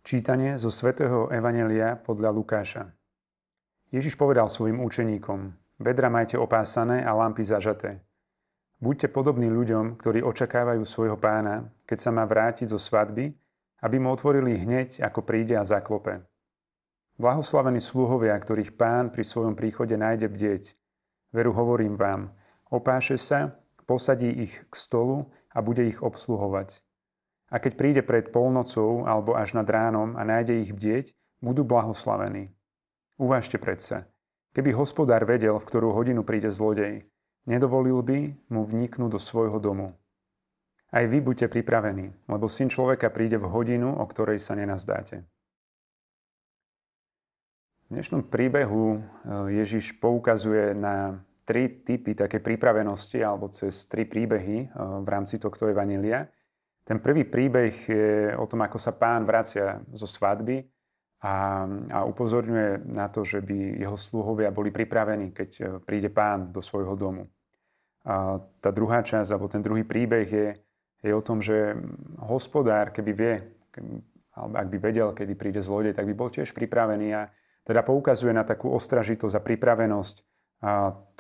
Čítanie zo svätého Evanjelia podľa Lukáša. Ježiš povedal svojim učeníkom: Bedra majte opásané a lampy zažaté. Buďte podobní ľuďom, ktorí očakávajú svojho pána, keď sa má vrátiť zo svadby, aby mu otvorili hneď, ako príde a zaklope. Blahoslavení sluhovia, ktorých pán pri svojom príchode nájde bdieť. Veru hovorím vám, opáše sa, posadí ich k stolu a bude ich obsluhovať. A keď príde pred polnocou alebo až nad ránom a nájde ich bdieť, budú blahoslavení. Uvážte predsa, keby hospodár vedel, v ktorú hodinu príde zlodej, nedovolil by mu vniknúť do svojho domu. Aj vy buďte pripravení, lebo Syn človeka príde v hodinu, o ktorej sa nenazdáte. V dnešnom príbehu Ježiš poukazuje na 3 typy také pripravenosti alebo cez 3 príbehy v rámci tohto evanjelia. Ten prvý príbeh je o tom, ako sa pán vracia zo svadby a upozorňuje na to, že by jeho sluhovia boli pripravení, keď príde pán do svojho domu. A tá druhá časť, alebo ten druhý príbeh je o tom, že hospodár, keby vie, alebo ak by vedel, kedy príde zlodej, tak by bol tiež pripravený a teda poukazuje na takú ostražitosť a pripravenosť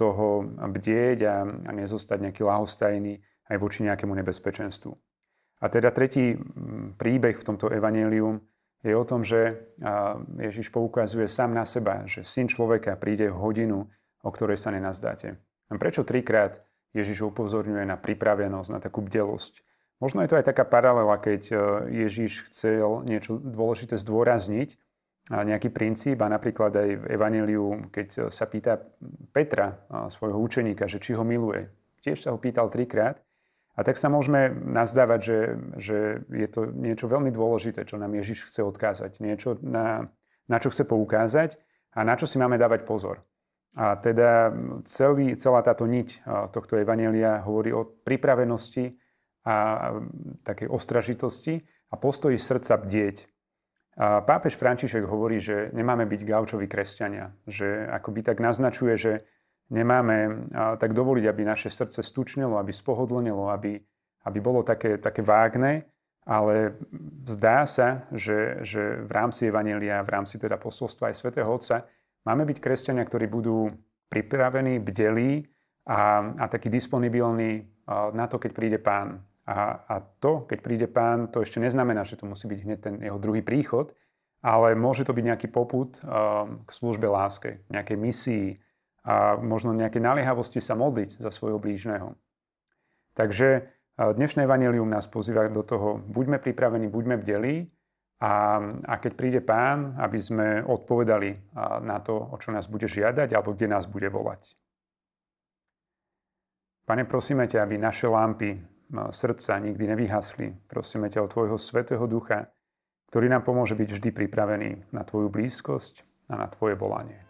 toho bdieť a nezostať nejaký ľahostajný aj voči nejakému nebezpečenstvu. A teda tretí príbeh v tomto evanjelium je o tom, že Ježiš poukazuje sám na seba, že Syn človeka príde v hodinu, o ktorej sa nenazdáte. A prečo 3-krát Ježiš upozorňuje na pripravenosť, na takú bdelosť? Možno je to aj taká paralela, keď Ježiš chcel niečo dôležité zdôrazniť, nejaký princíp, a napríklad aj v evanjeliu, keď sa pýta Petra, svojho učeníka, že či ho miluje. Tiež sa ho pýtal 3-krát. A tak sa môžeme nazdávať, že je to niečo veľmi dôležité, čo nám Ježiš chce odkázať. Niečo, na čo chce poukázať a na čo si máme dávať pozor. A teda celá táto niť tohto evanjelia hovorí o pripravenosti a takej ostražitosti a postoji srdca bdieť. A pápež František hovorí, že nemáme byť gaučoví kresťania. Že akoby tak naznačuje, že nemáme tak dovoliť, aby naše srdce stučnelo, aby spohodlnilo, aby bolo také vágne, ale zdá sa, že v rámci evanjelia, v rámci teda posolstva aj svätého Otca, máme byť kresťania, ktorí budú pripravení, bdelí a takí disponibilní na to, keď príde pán. A to, keď príde pán, to ešte neznamená, že to musí byť hneď ten jeho druhý príchod, ale môže to byť nejaký popud k službe láske, nejakej misii, a možno nejaké naliehavosti sa modliť za svojho blížneho. Takže dnešné evanjelium nás pozýva do toho, buďme pripravení, buďme bdelí a keď príde pán, aby sme odpovedali na to, o čo nás bude žiadať alebo kde nás bude volať. Pane, prosíme ťa, aby naše lampy srdca nikdy nevyhasli. Prosíme ťa o tvojho Svätého Ducha, ktorý nám pomôže byť vždy pripravený na tvoju blízkosť a na tvoje volanie.